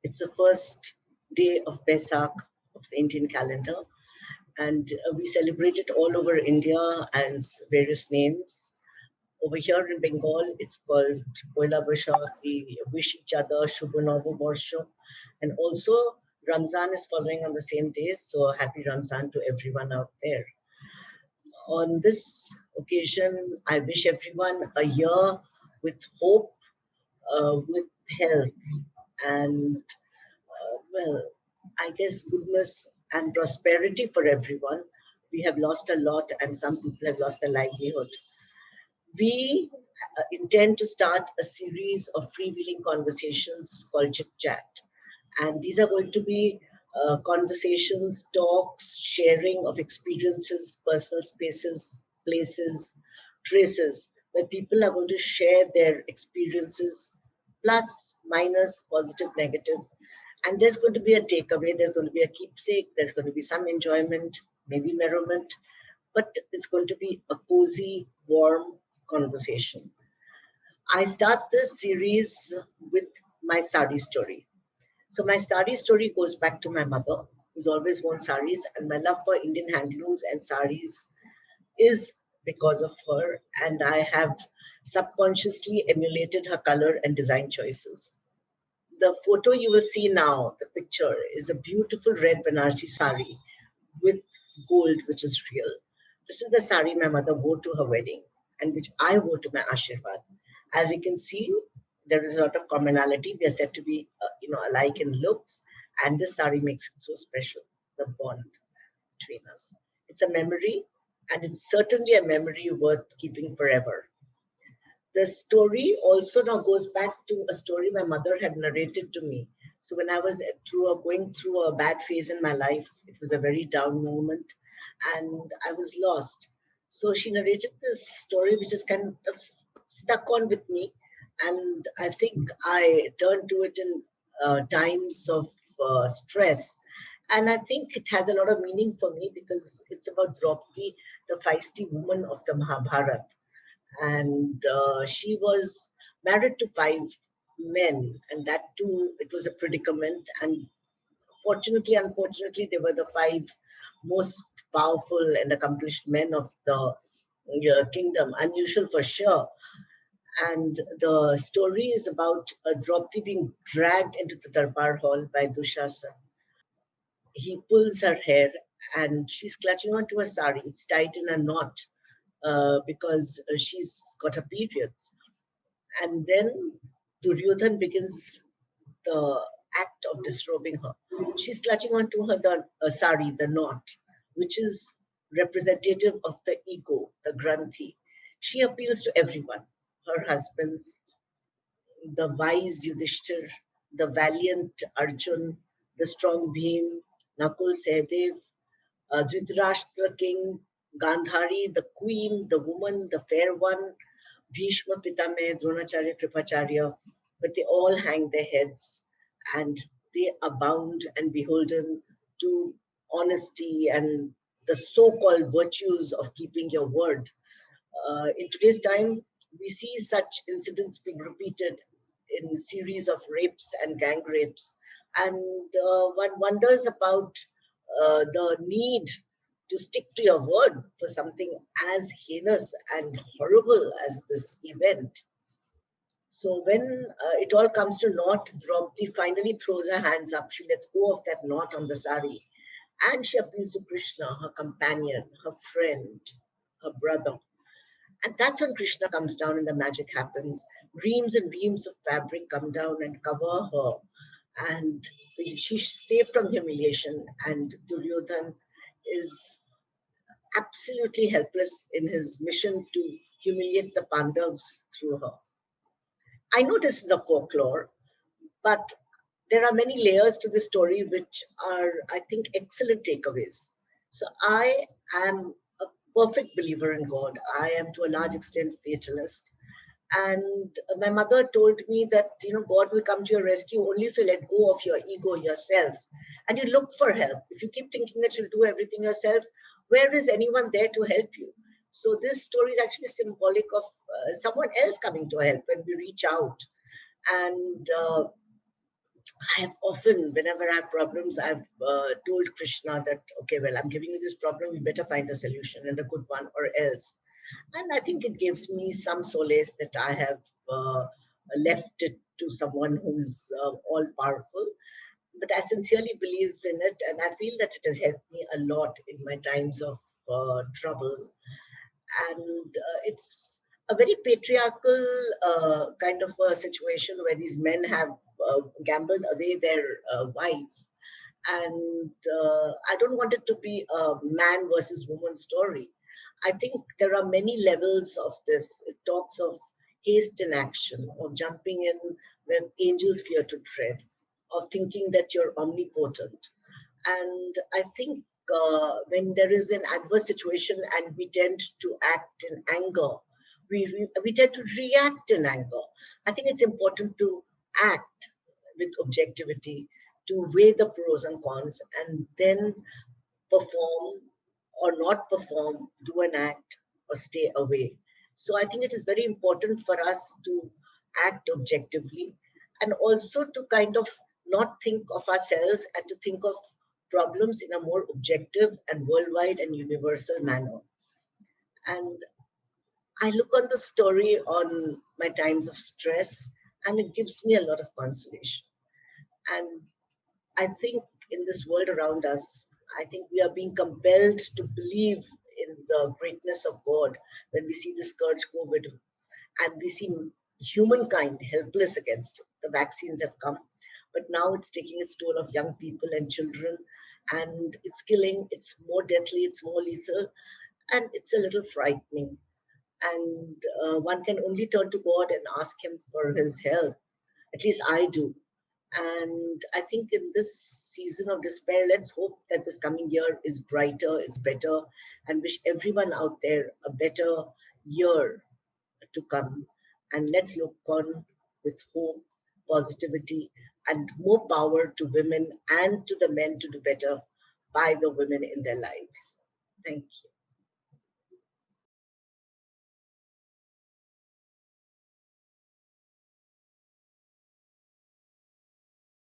It's the first day of Pesach of the Indian calendar, and we celebrate it all over India as various names. Over here in Bengal, it's called Poila Boishakh. We wish each other Shubho Novo Borsho. And also, Ramzan is following on the same day, so happy Ramzan to everyone out there. On this occasion, I wish everyone a year with hope, with health, and well, I guess goodness and prosperity for everyone. We have lost a lot, and some people have lost their livelihood. We intend to start a series of freewheeling conversations called Chit Chat. And these are going to be conversations, talks, sharing of experiences, personal spaces, places, traces, where people are going to share their experiences, plus, minus, positive, negative. And there's going to be a takeaway, there's going to be a keepsake, there's going to be some enjoyment, maybe merriment, but it's going to be a cozy, warm conversation. I start this series with my sari story. So my sari story goes back to my mother, who's always worn saris, and my love for Indian handlooms and saris is because of her, and I have subconsciously emulated her color and design choices. The photo you will see now, the picture, is a beautiful red Banarsi sari with gold, which is real. This is the sari my mother wore to her wedding and which I wore to my Ashirvad. As you can see, there is a lot of commonality. We are said to be, alike in looks, and this sari makes it so special, the bond between us. It's a memory, and it's certainly a memory worth keeping forever. The story also now goes back to a story my mother had narrated to me. So when I was going through a bad phase in my life, it was a very down moment, and I was lost. So she narrated this story, which is kind of stuck on with me, and I think I turned to it in times of stress. And I think it has a lot of meaning for me because it's about Draupadi, the feisty woman of the Mahabharata, and she was married to 5 men, and that too, it was a predicament. And fortunately, unfortunately, they were the 5 most powerful and accomplished men of the kingdom, unusual for sure. And the story is about Draupadi being dragged into the darbar hall by Dushasana. He pulls her hair, and she's clutching onto a sari. It's tied in a knot because she's got her periods. And then Duryodhan begins the act of disrobing her. She's clutching onto her the sari, the knot, which is representative of the ego, the granthi. She appeals to everyone, her husbands, the wise Yudhishthir, the valiant Arjun, the strong Bhim, Nakul Sahadev, Dhritarashtra king, Gandhari, the queen, the woman, the fair one, Bhishma, Pitame, Dronacharya, Kripacharya, but they all hang their heads and they are bound and beholden to honesty and the so-called virtues of keeping your word. In today's time, we see such incidents being repeated in series of rapes and gang rapes. And one wonders about the need to stick to your word for something as heinous and horrible as this event. So when it all comes to naught, Draupadi finally throws her hands up. She lets go of that knot on the sari. And she appeals to Krishna, her companion, her friend, her brother. And that's when Krishna comes down and the magic happens. Reams and reams of fabric come down and cover her. And she's saved from humiliation. And Duryodhan is absolutely helpless in his mission to humiliate the Pandavas through her. I know this is a folklore, but there are many layers to the story which are, I think, excellent takeaways. So I am a perfect believer in God. I am to a large extent fatalist. And my mother told me that, God will come to your rescue only if you let go of your ego yourself. And you look for help. If you keep thinking that you'll do everything yourself, where is anyone there to help you? So this story is actually symbolic of someone else coming to help when we reach out. And I have often, whenever I have problems, I've told Krishna that, okay, well, I'm giving you this problem, you better find a solution and a good one, or else. And I think it gives me some solace that I have left it to someone who's all powerful. But I sincerely believe in it, and I feel that it has helped me a lot in my times of trouble. And it's a very patriarchal kind of a situation where these men have gambled away their wife. And I don't want it to be a man versus woman story. I think there are many levels of this. It talks of haste in action, of jumping in when angels fear to tread, of thinking that you're omnipotent. And I think when there is an adverse situation and we tend to act in anger, we tend to react in anger. I think it's important to act with objectivity, to weigh the pros and cons, and then perform or not perform, do an act or stay away. So I think it is very important for us to act objectively, and also to kind of not think of ourselves and to think of problems in a more objective and worldwide and universal manner. And I look on the story on my times of stress, and it gives me a lot of consolation. And I think in this world around us, I think we are being compelled to believe in the greatness of God when we see this scourge COVID, and we see humankind helpless against it. The vaccines have come, but now it's taking its toll of young people and children, and it's killing, it's more deadly, it's more lethal, and it's a little frightening. And one can only turn to God and ask Him for His help. At least I do. And I think in this season of despair, let's hope that this coming year is brighter, is better, and wish everyone out there a better year to come. And let's look on with hope, positivity, and more power to women and to the men to do better by the women in their lives. Thank you.